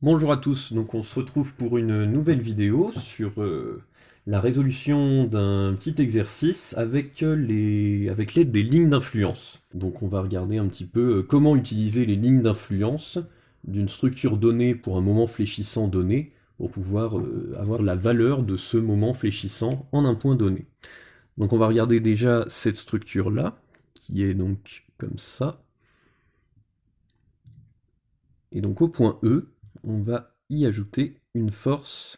Bonjour à tous, donc on se retrouve pour une nouvelle vidéo sur la résolution d'un petit exercice avec l'aide des lignes d'influence. Donc on va regarder un petit peu comment utiliser les lignes d'influence d'une structure donnée pour un moment fléchissant donné pour pouvoir avoir la valeur de ce moment fléchissant en un point donné. Donc on va regarder déjà cette structure-là, qui est donc comme ça. Et donc au point E, on va y ajouter une force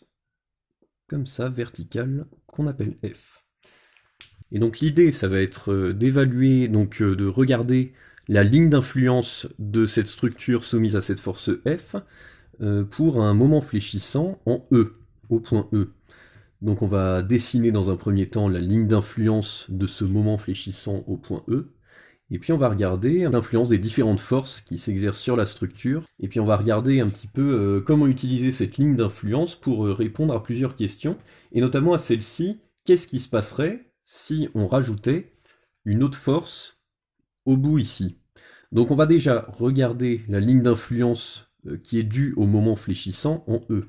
comme ça, verticale, qu'on appelle F. Et donc l'idée, ça va être d'évaluer, donc de regarder la ligne d'influence de cette structure soumise à cette force F pour un moment fléchissant en E, au point E. Donc on va dessiner dans un premier temps la ligne d'influence de ce moment fléchissant au point E, et puis on va regarder l'influence des différentes forces qui s'exercent sur la structure, et puis on va regarder un petit peu comment utiliser cette ligne d'influence pour répondre à plusieurs questions, et notamment à celle-ci, qu'est-ce qui se passerait si on rajoutait une autre force au bout ici. Donc on va déjà regarder la ligne d'influence qui est due au moment fléchissant en E.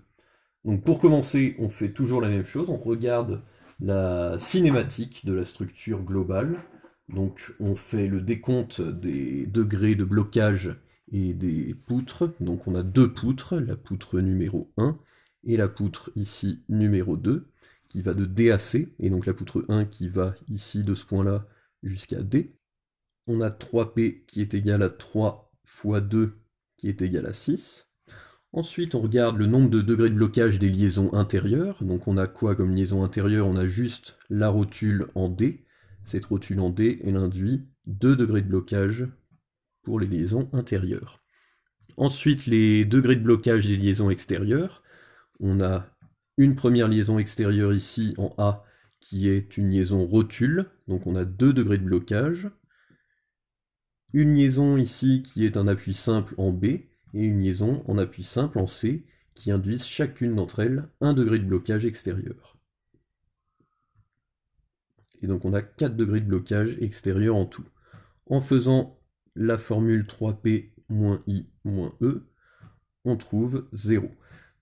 Donc pour commencer, on fait toujours la même chose, on regarde la cinématique de la structure globale. Donc on fait le décompte des degrés de blocage et des poutres. Donc on a deux poutres, la poutre numéro 1 et la poutre ici numéro 2, qui va de D à C, et donc la poutre 1 qui va ici de ce point-là jusqu'à D. On a 3P qui est égal à 3 fois 2 qui est égal à 6. Ensuite, on regarde le nombre de degrés de blocage des liaisons intérieures. Donc on a quoi comme liaison intérieure? On a juste la rotule en D. Cette rotule en D, elle induit 2 degrés de blocage pour les liaisons intérieures. Ensuite, les degrés de blocage des liaisons extérieures. On a une première liaison extérieure ici en A qui est une liaison rotule. Donc on a 2 degrés de blocage. Une liaison ici qui est un appui simple en B, et une liaison en appui simple en C, qui induisent chacune d'entre elles 1 degré de blocage extérieur. Et donc on a 4 degrés de blocage extérieur en tout. En faisant la formule 3P-I-E, on trouve 0.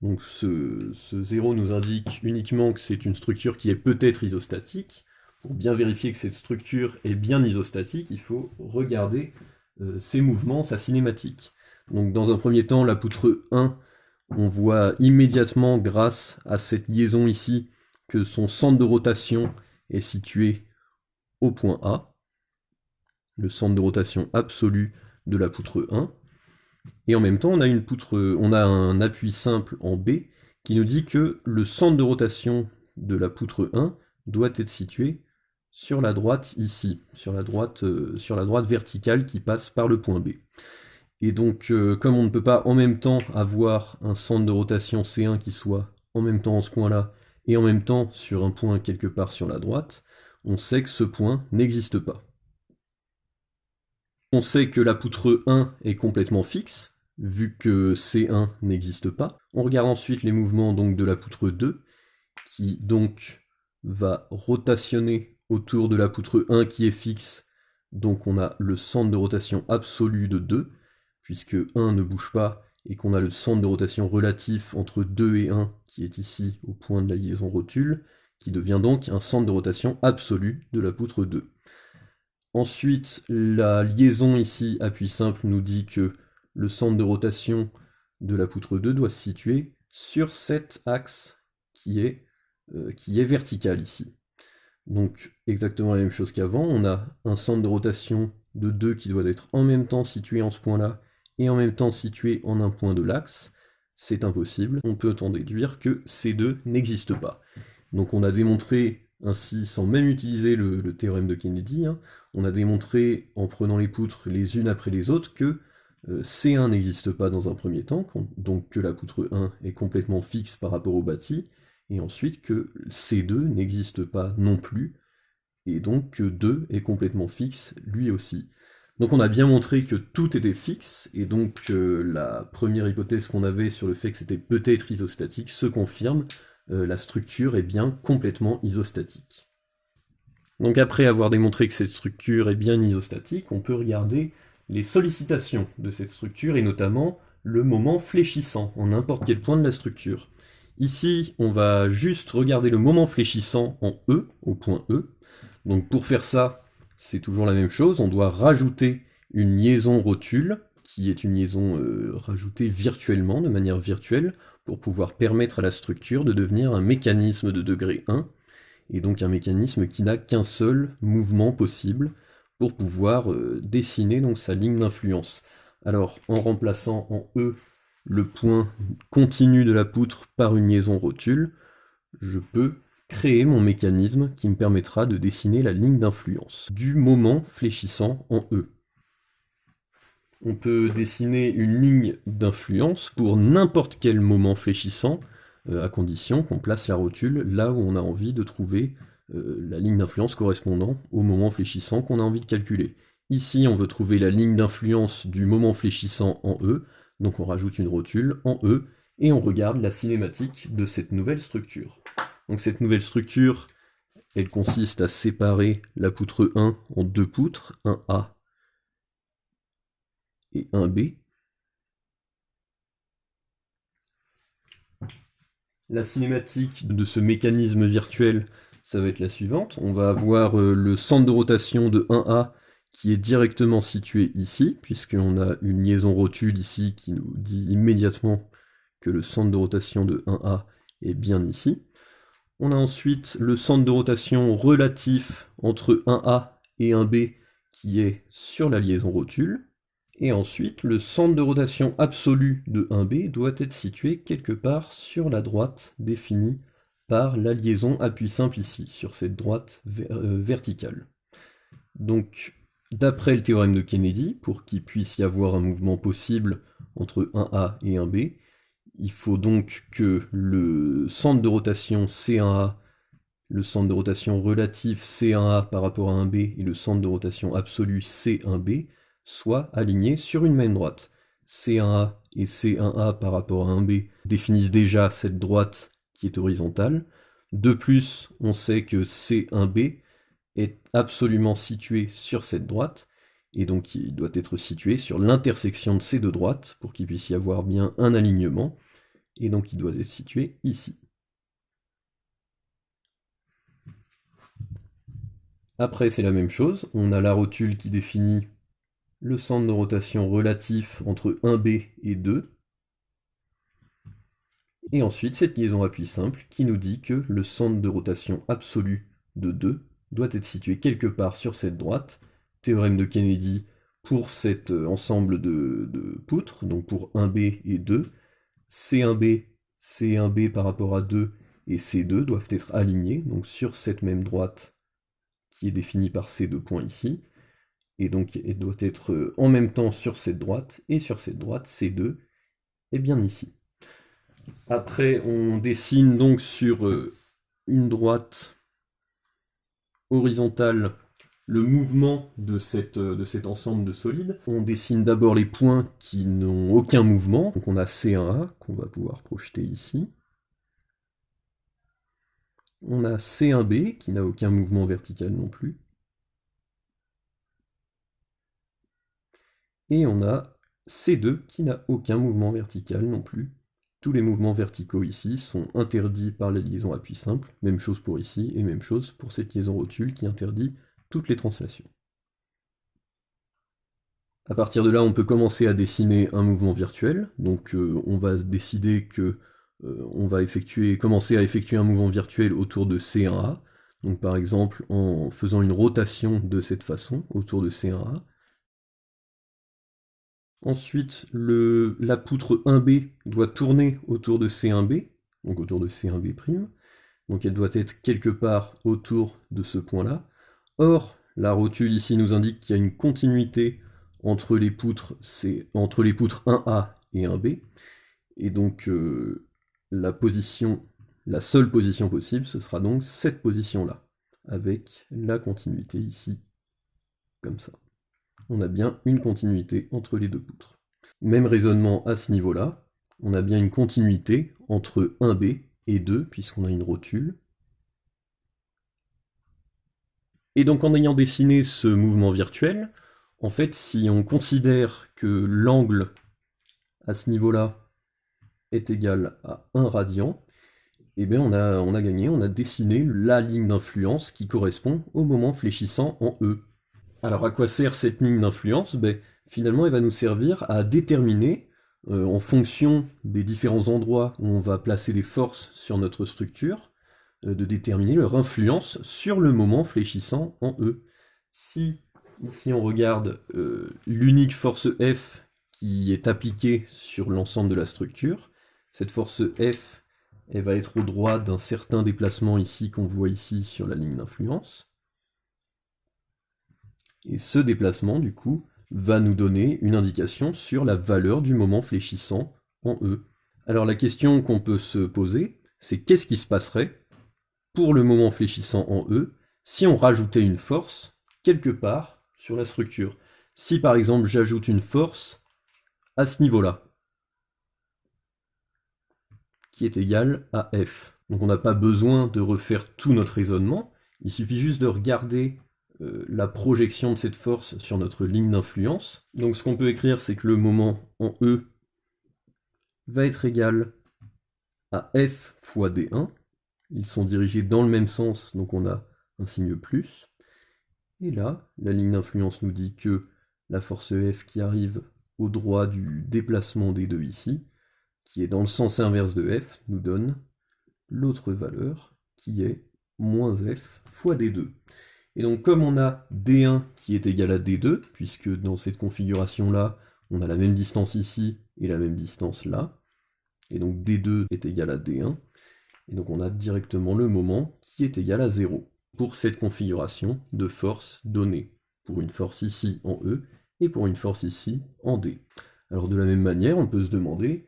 Donc ce 0 nous indique uniquement que c'est une structure qui est peut-être isostatique. Pour bien vérifier que cette structure est bien isostatique, il faut regarder ses mouvements, sa cinématique. Donc dans un premier temps, la poutre 1, on voit immédiatement grâce à cette liaison ici que son centre de rotation est situé au point A, le centre de rotation absolu de la poutre 1. Et en même temps, on a un appui simple en B qui nous dit que le centre de rotation de la poutre 1 doit être situé sur la droite ici, sur la droite verticale qui passe par le point B. Et donc, comme on ne peut pas en même temps avoir un centre de rotation C1 qui soit en même temps en ce point-là, et en même temps sur un point quelque part sur la droite, on sait que ce point n'existe pas. On sait que la poutre 1 est complètement fixe, vu que C1 n'existe pas. On regarde ensuite les mouvements donc, de la poutre 2, qui donc va rotationner autour de la poutre 1 qui est fixe. Donc on a le centre de rotation absolu de 2, puisque 1 ne bouge pas, et qu'on a le centre de rotation relatif entre 2 et 1, qui est ici au point de la liaison rotule, qui devient donc un centre de rotation absolu de la poutre 2. Ensuite, la liaison ici, appui simple, nous dit que le centre de rotation de la poutre 2 doit se situer sur cet axe qui est vertical ici. Donc exactement la même chose qu'avant, on a un centre de rotation de 2 qui doit être en même temps situé en ce point-là et en même temps situé en un point de l'axe. C'est impossible, on peut en déduire que ces deux n'existent pas. Donc on a démontré ainsi, sans même utiliser le théorème de Kennedy, hein, on a démontré en prenant les poutres les unes après les autres que C1 n'existe pas dans un premier temps, donc que la poutre 1 est complètement fixe par rapport au bâti, et ensuite que C2 n'existe pas non plus, et donc que 2 est complètement fixe lui aussi. Donc on a bien montré que tout était fixe, et donc la première hypothèse qu'on avait sur le fait que c'était peut-être isostatique se confirme, la structure est bien complètement isostatique. Donc après avoir démontré que cette structure est bien isostatique, on peut regarder les sollicitations de cette structure, et notamment le moment fléchissant, en n'importe quel point de la structure. Ici, on va juste regarder le moment fléchissant en E, au point E. Donc pour faire ça, c'est toujours la même chose, on doit rajouter une liaison rotule, qui est une liaison rajoutée virtuellement, de manière virtuelle, pour pouvoir permettre à la structure de devenir un mécanisme de degré 1, et donc un mécanisme qui n'a qu'un seul mouvement possible pour pouvoir dessiner donc sa ligne d'influence. Alors, en remplaçant en E le point continu de la poutre par une liaison rotule, je peux créer mon mécanisme qui me permettra de dessiner la ligne d'influence du moment fléchissant en E. On peut dessiner une ligne d'influence pour n'importe quel moment fléchissant, à condition qu'on place la rotule là où on a envie de trouver la ligne d'influence correspondant au moment fléchissant qu'on a envie de calculer. Ici, on veut trouver la ligne d'influence du moment fléchissant en E, donc on rajoute une rotule en E, et on regarde la cinématique de cette nouvelle structure. Donc cette nouvelle structure, elle consiste à séparer la poutre 1 en deux poutres, un A et un B. La cinématique de ce mécanisme virtuel, ça va être la suivante. On va avoir le centre de rotation de 1A qui est directement situé ici, puisqu'on a une liaison rotule ici qui nous dit immédiatement que le centre de rotation de 1A est bien ici. On a ensuite le centre de rotation relatif entre 1A et 1B qui est sur la liaison rotule. Et ensuite, le centre de rotation absolu de 1B doit être situé quelque part sur la droite définie par la liaison appui simple ici, sur cette droite verticale. Donc, d'après le théorème de Kennedy, pour qu'il puisse y avoir un mouvement possible entre 1A et 1B, il faut donc que le centre de rotation C1A, le centre de rotation relatif C1A par rapport à 1B et le centre de rotation absolu C1B soient alignés sur une même droite. C1A et C1A par rapport à 1B définissent déjà cette droite qui est horizontale. De plus, on sait que C1B est absolument situé sur cette droite, et donc il doit être situé sur l'intersection de ces deux droites pour qu'il puisse y avoir bien un alignement, et donc il doit être situé ici. Après, c'est la même chose, on a la rotule qui définit le centre de rotation relatif entre 1B et 2, et ensuite cette liaison appui simple qui nous dit que le centre de rotation absolu de 2 doit être situé quelque part sur cette droite, théorème de Kennedy pour cet ensemble de poutres, donc pour 1B et 2, C1B, C1B par rapport à 2 et C2 doivent être alignés, donc sur cette même droite qui est définie par ces deux points ici, et donc elle doit être en même temps sur cette droite, et sur cette droite, C2 est bien ici. Après, on dessine donc sur une droite horizontale le mouvement de cet ensemble de solides. On dessine d'abord les points qui n'ont aucun mouvement, donc on a C1A qu'on va pouvoir projeter ici. On a C1B qui n'a aucun mouvement vertical non plus. Et on a C2 qui n'a aucun mouvement vertical non plus. Tous les mouvements verticaux ici sont interdits par la liaison appui simple, même chose pour ici, et même chose pour cette liaison rotule qui interdit toutes les translations. À partir de là, on peut commencer à dessiner un mouvement virtuel, donc on va décider que on va commencer à effectuer un mouvement virtuel autour de C1A, donc par exemple en faisant une rotation de cette façon autour de C1A. Ensuite, la poutre 1B doit tourner autour de C1B, donc autour de C1B', donc elle doit être quelque part autour de ce point-là. Or, la rotule ici nous indique qu'il y a une continuité entre les poutres 1A et 1B, et donc la seule position possible, ce sera donc cette position-là, avec la continuité ici, comme ça. On a bien une continuité entre les deux poutres. Même raisonnement à ce niveau-là, on a bien une continuité entre 1B et 2, puisqu'on a une rotule. Et donc en ayant dessiné ce mouvement virtuel, en fait, si on considère que l'angle à ce niveau-là est égal à 1 radian, et bien on a gagné, on a dessiné la ligne d'influence qui correspond au moment fléchissant en E. Alors à quoi sert cette ligne d'influence? Finalement elle va nous servir à déterminer, en fonction des différents endroits où on va placer des forces sur notre structure, de déterminer leur influence sur le moment fléchissant en E. Si ici on regarde l'unique force F qui est appliquée sur l'ensemble de la structure, cette force F, elle va être au droit d'un certain déplacement ici qu'on voit ici sur la ligne d'influence. Et ce déplacement, du coup, va nous donner une indication sur la valeur du moment fléchissant en E. Alors la question qu'on peut se poser, c'est qu'est-ce qui se passerait pour le moment fléchissant en E si on rajoutait une force quelque part sur la structure. Si par exemple j'ajoute une force à ce niveau-là, qui est égale à F. Donc on n'a pas besoin de refaire tout notre raisonnement, il suffit juste de regarder la projection de cette force sur notre ligne d'influence. Donc ce qu'on peut écrire, c'est que le moment en E va être égal à F fois D1. Ils sont dirigés dans le même sens, donc on a un signe plus. Et là, la ligne d'influence nous dit que la force F qui arrive au droit du déplacement des deux ici, qui est dans le sens inverse de F, nous donne l'autre valeur, qui est moins F fois D2. Et donc comme on a D1 qui est égal à D2, puisque dans cette configuration-là, on a la même distance ici et la même distance là, et donc D2 est égal à D1, et donc on a directement le moment qui est égal à 0 pour cette configuration de force donnée, pour une force ici en E et pour une force ici en D. Alors de la même manière, on peut se demander,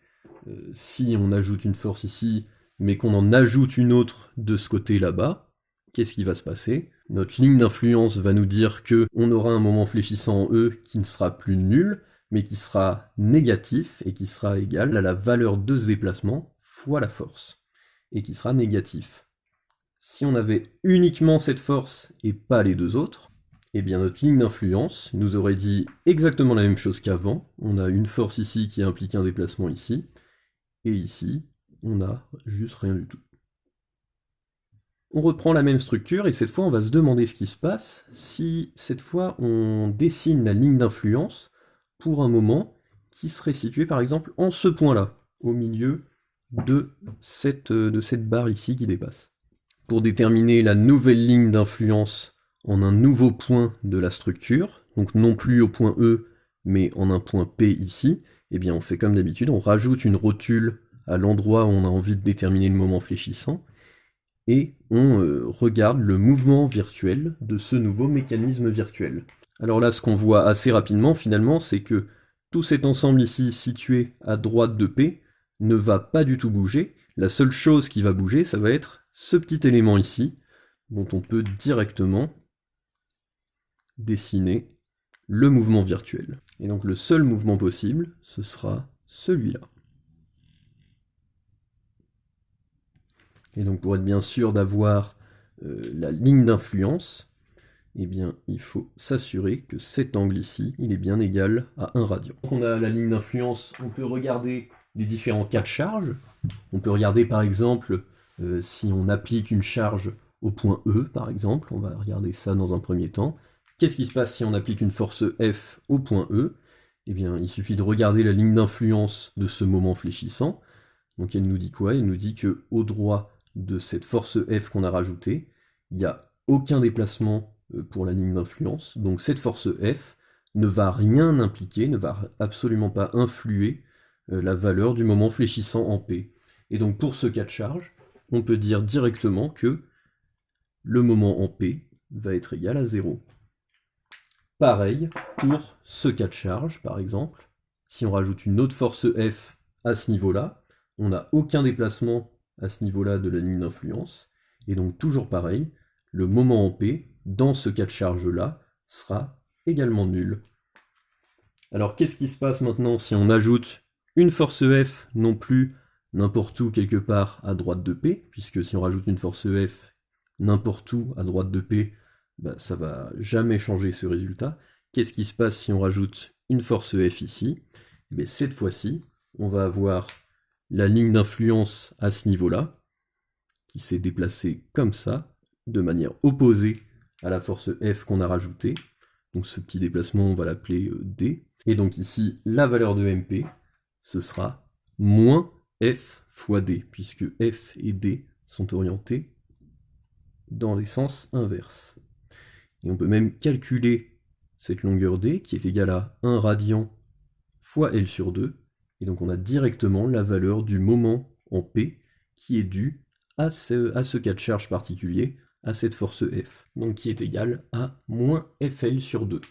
si on ajoute une force ici, mais qu'on en ajoute une autre de ce côté là-bas, qu'est-ce qui va se passer? Notre ligne d'influence va nous dire que on aura un moment fléchissant en E qui ne sera plus nul, mais qui sera négatif et qui sera égal à la valeur de ce déplacement fois la force, et qui sera négatif. Si on avait uniquement cette force et pas les deux autres, eh bien notre ligne d'influence nous aurait dit exactement la même chose qu'avant. On a une force ici qui implique un déplacement ici, et ici, on n'a juste rien du tout. On reprend la même structure, et cette fois on va se demander ce qui se passe si cette fois on dessine la ligne d'influence pour un moment qui serait situé par exemple en ce point-là, au milieu de cette barre ici qui dépasse. Pour déterminer la nouvelle ligne d'influence en un nouveau point de la structure, donc non plus au point E, mais en un point P ici, eh bien on fait comme d'habitude, on rajoute une rotule à l'endroit où on a envie de déterminer le moment fléchissant, et on regarde le mouvement virtuel de ce nouveau mécanisme virtuel. Alors là, ce qu'on voit assez rapidement finalement, c'est que tout cet ensemble ici situé à droite de P ne va pas du tout bouger. La seule chose qui va bouger, ça va être ce petit élément ici, dont on peut directement dessiner le mouvement virtuel. Et donc le seul mouvement possible, ce sera celui-là. Et donc pour être bien sûr d'avoir la ligne d'influence, eh bien il faut s'assurer que cet angle ici, il est bien égal à 1 radian. Donc on a la ligne d'influence, on peut regarder les différents cas de charge. On peut regarder par exemple si on applique une charge au point E, par exemple, on va regarder ça dans un premier temps. Qu'est-ce qui se passe si on applique une force F au point E? Eh bien, il suffit de regarder la ligne d'influence de ce moment fléchissant. Donc elle nous dit quoi? Elle nous dit que au droit de cette force F qu'on a rajoutée, il n'y a aucun déplacement pour la ligne d'influence. Donc cette force F ne va rien impliquer, ne va absolument pas influer la valeur du moment fléchissant en P. Et donc pour ce cas de charge, on peut dire directement que le moment en P va être égal à 0. Pareil pour ce cas de charge, par exemple, si on rajoute une autre force F à ce niveau-là, on n'a aucun déplacement à ce niveau-là de la ligne d'influence, et donc toujours pareil, le moment en P, dans ce cas de charge-là, sera également nul. Alors qu'est-ce qui se passe maintenant si on ajoute une force F non plus n'importe où quelque part à droite de P, puisque si on rajoute une force F n'importe où à droite de P, ça va jamais changer ce résultat. Qu'est-ce qui se passe si on rajoute une force F ici? Cette fois-ci, on va avoir la ligne d'influence à ce niveau-là, qui s'est déplacée comme ça, de manière opposée à la force F qu'on a rajoutée. Donc ce petit déplacement, on va l'appeler D. Et donc ici, la valeur de MP, ce sera moins F fois D, puisque F et D sont orientés dans les sens inverses. Et on peut même calculer cette longueur D, qui est égale à 1 radian fois L sur 2, et donc on a directement la valeur du moment en P qui est due à ce cas de charge particulier, à cette force F, donc qui est égale à moins Fl sur 2.